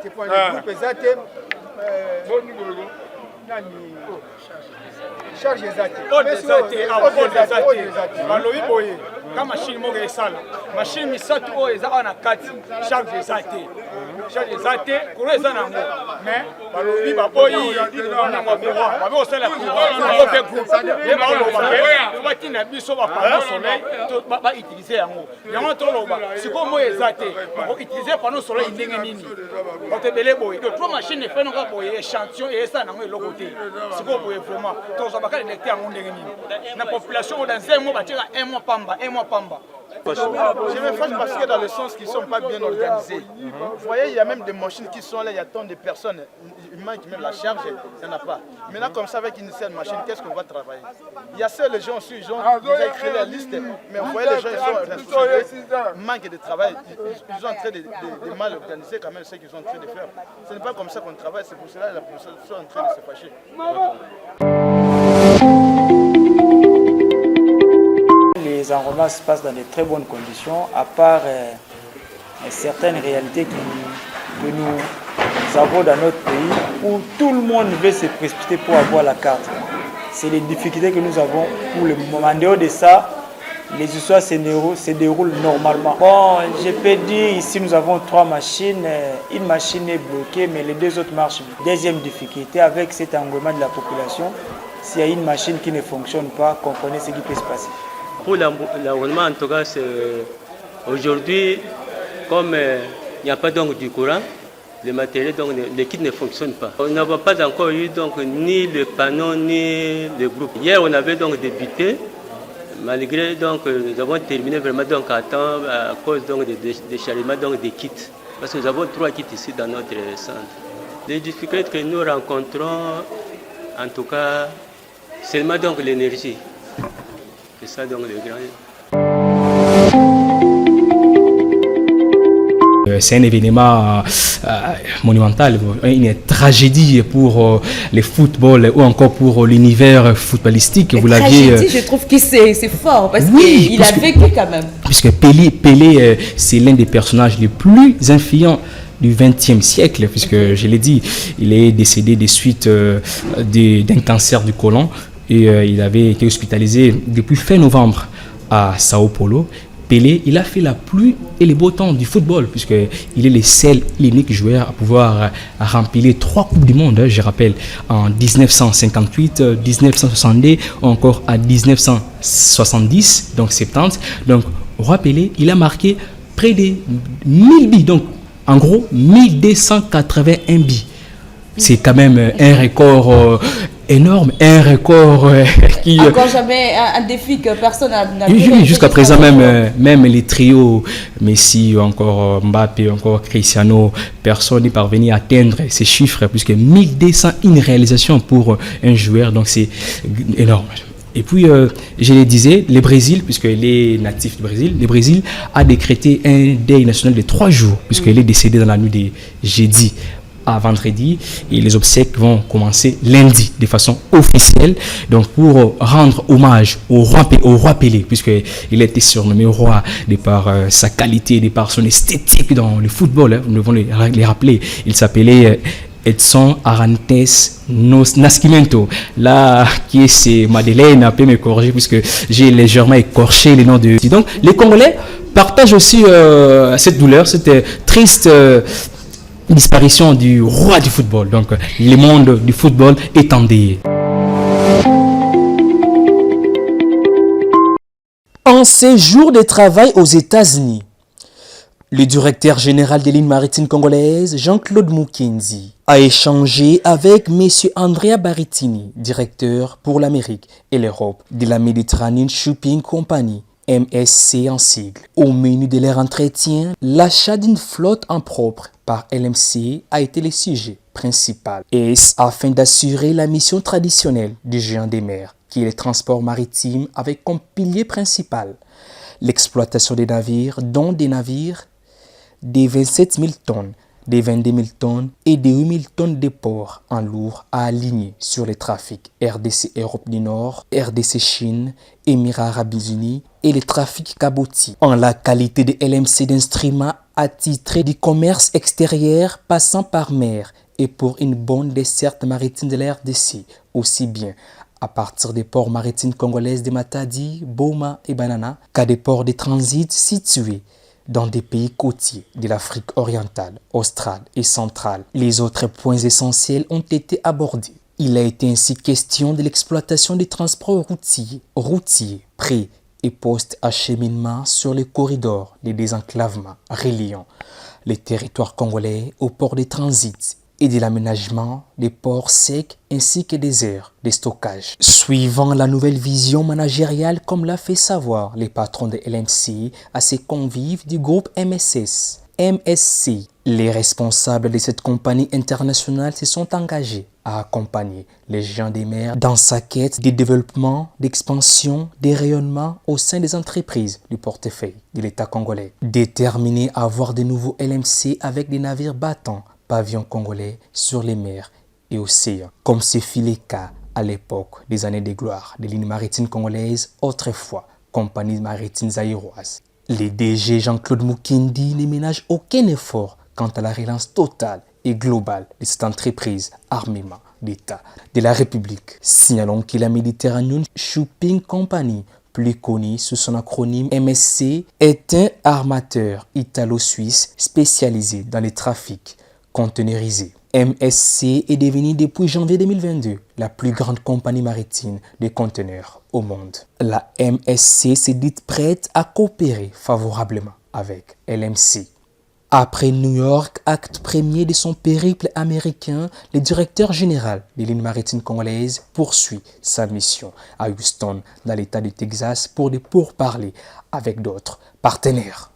te point groupe ezate charge ezate balobi boye ka machine moko esala machine misato oyo eza na kati charge ezate kolo eza nango mais balobi baboyi nango courant babe osala courant pe groupe ye baoloba ke batina biso bapano soleil bautilize yango toloba sikoyo moyo eza te bakoutilize pano soleil ndenge nini bato ebele boye tro machine efenonga boye échantillon eyesala nango eloko te sikoyo boye vraiment tozwa bakala électe yango ndenge nini na population oyo dans un mois batiaka un mois pamba. Je me fâche parce que dans le sens qu'ils ne sont pas bien organisés. Vous voyez, il y a même des machines qui sont là, il y a tant de personnes. Il manque même la charge, il n'y en a pas. Maintenant, comme ça, avec une seule machine, qu'est-ce qu'on va travailler? Il y a ceux, les gens aussi, ils ont déjà écrit la liste. Mais vous voyez, les gens, ils sont responsables, manque de travail. Ils sont en train de mal organiser quand même ce qu'ils sont en train de faire. Ce n'est pas comme ça qu'on travaille, c'est pour cela que la population est en train de se fâcher. Les enrôlements se passent dans de très bonnes conditions, à part certaines réalités que nous avons dans notre pays, où tout le monde veut se précipiter pour avoir la carte. C'est les difficultés que nous avons pour le moment. En dehors de ça, les histoires se déroulent normalement. Bon, je peux dire ici nous avons 3 machines. Une machine est bloquée, mais les 2 autres marchent. Deuxième difficulté, avec cet engouement de la population, s'il y a une machine qui ne fonctionne pas, comprenez ce qui peut se passer. Pour l'enrôlement, en tout cas, aujourd'hui, comme il n'y a pas donc du courant, le matériel, donc le kit ne fonctionne pas. On n'a pas encore eu donc ni le panneau ni le groupe. Hier, on avait donc débuté, malgré donc nous avons terminé vraiment donc à temps à cause donc des chargements donc des kits. Parce que nous avons 3 kits ici dans notre centre. Les difficultés que nous rencontrons, en tout cas, seulement donc l'énergie. C'est ça donc le grand. C'est un événement monumental, une tragédie pour le football ou encore pour l'univers footballistique. Vous l'aviez. Je trouve que c'est fort parce qu'il a vécu quand même. Puisque Pelé c'est l'un des personnages les plus influents du XXe siècle, puisque je l'ai dit, il est décédé des suites d'un cancer du côlon. Et il avait été hospitalisé depuis fin novembre à Sao Paulo. Pelé, il a fait la pluie et les beaux temps du football, puisqu'il est le seul, l'unique joueur à pouvoir remplir 3 Coupes du Monde, je rappelle, en 1958, 1962, ou encore à 1970, donc 70. Donc, Roi Pelé, il a marqué près de 1000 buts, donc en gros 1281 buts. C'est quand même un record énorme, un record qui... Encore jamais un défi que personne n'a vu. Jusqu'à présent, même les trios, Messi, encore Mbappé, encore Cristiano, personne n'est parvenu à atteindre ces chiffres, puisque 1201 réalisations pour un joueur, donc c'est énorme. Et puis, je le disais, le Brésil, puisqu'il est natif du Brésil, le Brésil a décrété un deuil national de 3 jours, puisqu'il est décédé dans la nuit de jeudi à vendredi, et les obsèques vont commencer lundi de façon officielle, donc pour rendre hommage au roi Pelé, puisqu'il a été surnommé roi de par sa qualité, de par son esthétique dans le football, nous devons les rappeler. Il s'appelait Edson Arantes Nascimento. Là, qui est c'est Madeleine, peut me corriger puisque j'ai légèrement écorché les noms de... Donc, les Congolais partagent aussi cette douleur, cette triste disparition du roi du football. Donc, le monde du football est endeuillé. En séjour de travail aux États-Unis, le directeur général des lignes maritimes congolaises, Jean-Claude Mukenzi, a échangé avec M. Andrea Baritini, directeur pour l'Amérique et l'Europe de la Mediterranean Shipping Company, MSC en sigle. Au menu de leur entretien, l'achat d'une flotte en propre par LMC a été le sujet principal. Est-ce afin d'assurer la mission traditionnelle du géant des mers, qui est le transport maritime avec comme pilier principal l'exploitation des navires, dont des navires des 27 000 tonnes, des 22 000 tonnes et des 8 000 tonnes de ports en lourd à aligner sur les trafics RDC Europe du Nord, RDC Chine, Émirats Arabes Unis et les trafics cabotiers. En la qualité de LMC d'instrument attitré du commerce extérieur passant par mer et pour une bonne desserte maritime de la RDC, aussi bien à partir des ports maritimes congolaises de Matadi, Boma et Banana qu'à des ports de transit situés dans des pays côtiers de l'Afrique orientale, australe et centrale. Les autres points essentiels ont été abordés. Il a été ainsi question de l'exploitation des transports routiers, pré- et post-acheminement sur les corridors de désenclavement reliant les territoires congolais aux ports de transit et de l'aménagement des ports secs ainsi que des aires de stockage. Suivant la nouvelle vision managériale, comme l'a fait savoir les patrons de LMC à ses convives du groupe MSC, les responsables de cette compagnie internationale se sont engagés à accompagner les géants des mers dans sa quête de développement, d'expansion, de rayonnement au sein des entreprises du portefeuille de l'État congolais. Déterminés à avoir de nouveaux LMC avec des navires battants pavillon congolais sur les mers et océans, comme ce fut le cas à l'époque des années de gloire des lignes maritimes congolaises, autrefois compagnies maritimes zaïroises. Le DG Jean-Claude Mukindi ne ménage aucun effort quant à la relance totale et globale de cette entreprise armement d'État de la République. Signalons que la Mediterranean Shipping Company, plus connue sous son acronyme MSC, est un armateur italo-suisse spécialisé dans les trafics conteneurisés. MSC est devenu depuis janvier 2022 la plus grande compagnie maritime de conteneurs au monde. La MSC s'est dite prête à coopérer favorablement avec LMC. Après New York, acte premier de son périple américain, le directeur général des lignes maritimes congolaises poursuit sa mission à Houston, dans l'État du Texas, pour des pourparlers avec d'autres partenaires.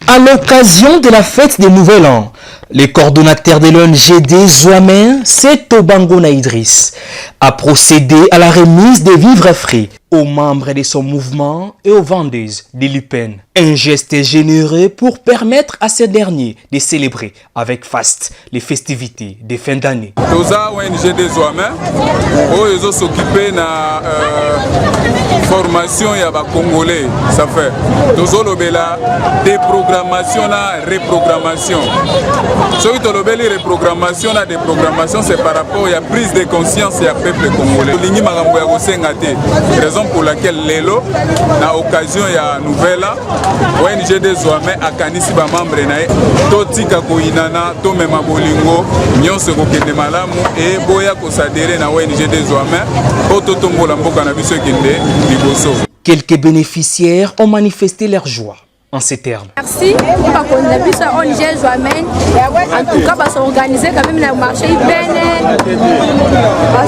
À l'occasion de la fête des Nouvel An, le coordonnateur de l'ONG Zoamen, Seto Bangona Idriss, a procédé à la remise des vivres frais aux membres de son mouvement et aux vendeuses de l'UPEN. Un geste généreux pour permettre à ces derniers de célébrer avec faste les festivités de fin d'année. Toza ONG des Zoamen, ils ont s'occupé de la formation ya ba Congolais, ça fait. Tozo lobela déprogrammation na reprogrammation. Ce qui tolobeli reprogrammation na déprogrammation, c'est par rapport à la prise de conscience du peuple congolais. Lingi makambo ya kosengate. Raison pour laquelle lelo na occasion ya nouvelle ONG des Zoamen akanisi ba membre na totika koinana to mema bolingo nyonso kokende malamu et boya kosadere na ONG des Zoamen ototombola mboka na biso kende liboso. Quelques bénéficiaires ont manifesté leur joie en ces termes. Merci pour la contribution à ONG Zoamen. En tout cas, on s'organiser quand même dans le marché IPN. On va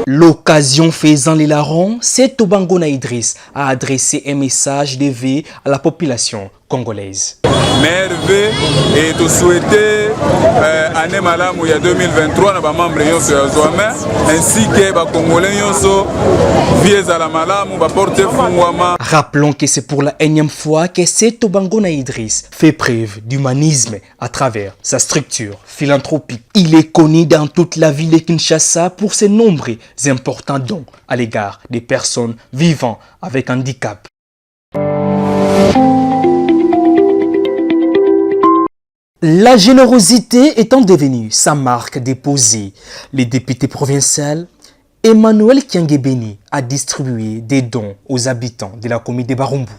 L'occasion faisant les larrons, Seto Bangona Idriss a adressé un message de vœux à la population congolaise. Merveille et te souhaiter année malamu ya 2023 na ba membre yonso ya Zoamen ainsi que ba Congolais yonso vies à la malamu ba porte fungwama. Rappelons que c'est pour la énième fois que Seto Bangona Idriss fait preuve d'humanisme à travers sa structure philanthropique. Il est connu dans toute la ville de Kinshasa pour ses nombreux importants dons à l'égard des personnes vivant avec handicap. La générosité étant devenue sa marque déposée, le député provincial Emmanuel Kiangebeni a distribué des dons aux habitants de la commune de Barumbu.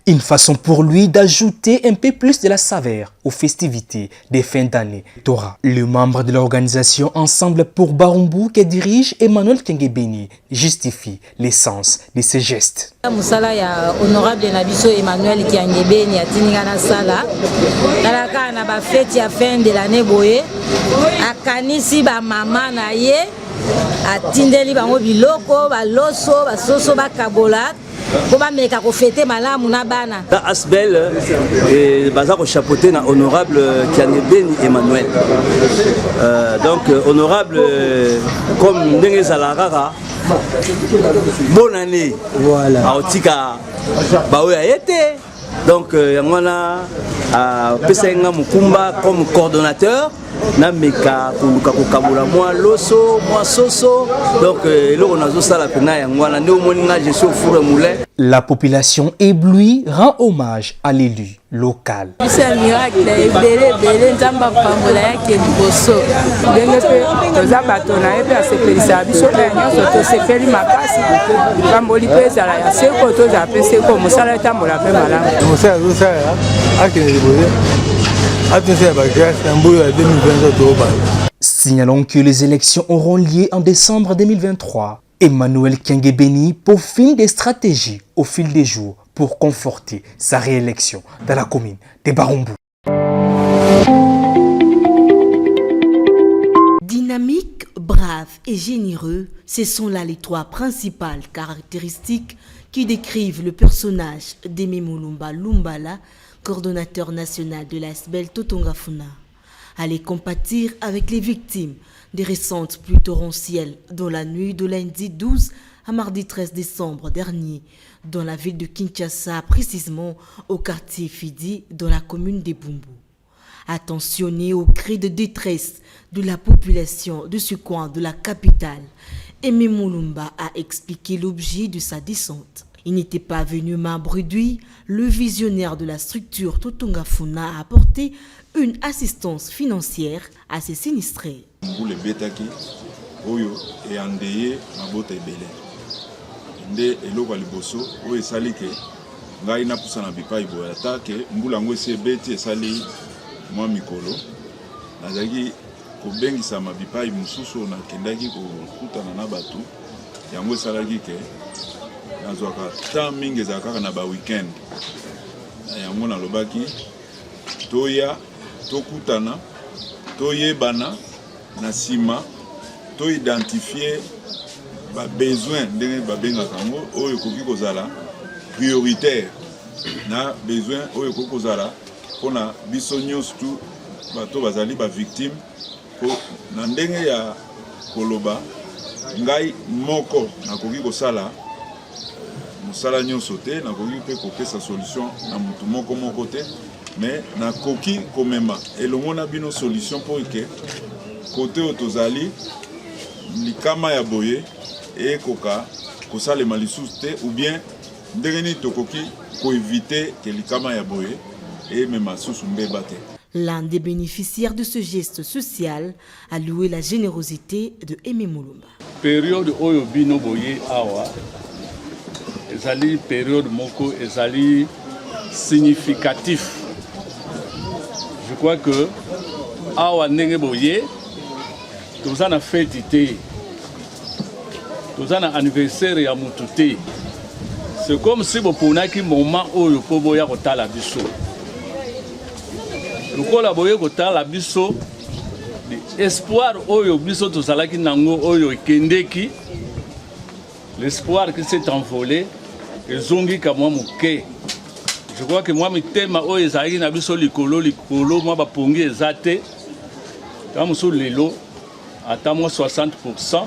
Une façon pour lui d'ajouter un peu plus de la saveur aux festivités des fins d'année Torah. Le membre de l'organisation Ensemble pour Barumbu que dirige Emmanuel Kiangebeni justifie l'essence de ces gestes. Musala ya honorable Nabiso Emmanuel Kiangebeni atininga na sala talaka na ba fête ya fin de l'année boye akanisi ba mama na ye atindeli bango biloko ba loso ba soso ba kabola po bameka kofete malamu na bana. Asbel baza ko chapeauté na honorable Kiangebeni Emmanuel. Donc honorable comme ndenge zalarara bonne année. Voilà. Aotika baoya été. Donc yangwana pesenga mukumba comme coordonnateur na meka kuluka kokabula moi loso moi soso. Donc eloko nazo sala pena yangwana nde omoninga je suis au four moulin. La population éblouie rend hommage à l'élu local. C'est un miracle, belé nzamba pambola yake liboso. Ndenge pe toza bato na yepe asepelisa biso pe nyonso tosepeli makasi. Pamboli pe ezala ya seko toza pe seko mosala etambola pe malamu. Mosala tosala akende liboso. Attention à la grâce, un bout à 2022. Signalons que les élections auront lieu en décembre 2023. Emmanuel Kiangebeni peaufine des stratégies au fil des jours pour conforter sa réélection dans la commune de Barumbu. Dynamique, brave et généreux, ce sont là les trois principales caractéristiques qui décrivent le personnage d'Aimé Mulumba Lumbala, coordonnateur national de l'ASBEL Totongafuna. Aller compatir avec les victimes des récentes pluies torrentielles dans la nuit de lundi 12 à mardi 13 décembre dernier dans la ville de Kinshasa, précisément au quartier Fidi dans la commune de Bumbu. Attentionné aux cris de détresse de la population de ce coin de la capitale, Aimé Mulumba a expliqué l'objet de sa descente. Il n'était pas venu m'abruder, le visionnaire de la structure Totongafuna a apporté une assistance financière à ses sinistrés. Mbule betaki oyo e andeye mabota ebele nde eloko liboso oyo esali ke ngai na pusana bipai boya ata ke mbula ngo esi ebeti esali mwa mikolo nazalaki kobengisa mabipai mosusu nakendaki kokutana na bato yango esalaki ke nazwaka temps mingi ezalaka kaka na baweekend yango nalobaki toya tokutana toyebana na nsima to identifier ba besoin ndenge babengaka yango oyo ekoki kozala prioritaire na besoin oyo ekoki kozala mpona biso nyonso tu bato bazali bavictime po na ndenge ya koloba ngai moko nakoki kosala mosala nyonso te nakoki mpe kopesa solution na motu moko te mais nakoki komema elongo na bino solution mpo eke kote oyo tozali likama ya boye ekoka kosalema lisusu te ou bien ndenge nini tokoki koevite ke likama ya boye emema susu mbeba te. L'un des bénéficiaires de ce geste social a loué la générosité de Aimé Mulumba. Période oyo bino boye awa ezali période moko ezali significatif. Je crois que awa ndenge boye toza na fête te toza na anniversaire ya mutu te. C'est comme si boponaki moment oyo po boya kotala biso. Lokola boye kotala biso espoir oyo biso tozalaki nango oyo ekendeki, l'espoir qui s'est envolé ezongi ka mwa moke. Je crois que moi mitema oyo ezalaki na biso likolo mwa bapongi eza te ka mosu lelo ata mwa 60%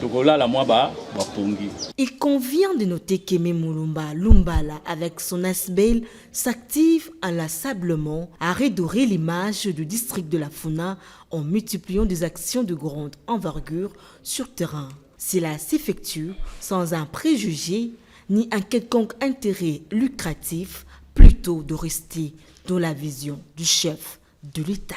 tokolala mwa bapongi. Il convient de noter qu'Aimé Mulumba Lumbala avec son ASBEL s'active inlassablement à redorer l'image du district de la Funa en multipliant des actions de grande envergure sur terrain. Cela s'effectue sans un préjugé ni un quelconque intérêt lucratif, plutôt de rester dans la vision du chef de l'État.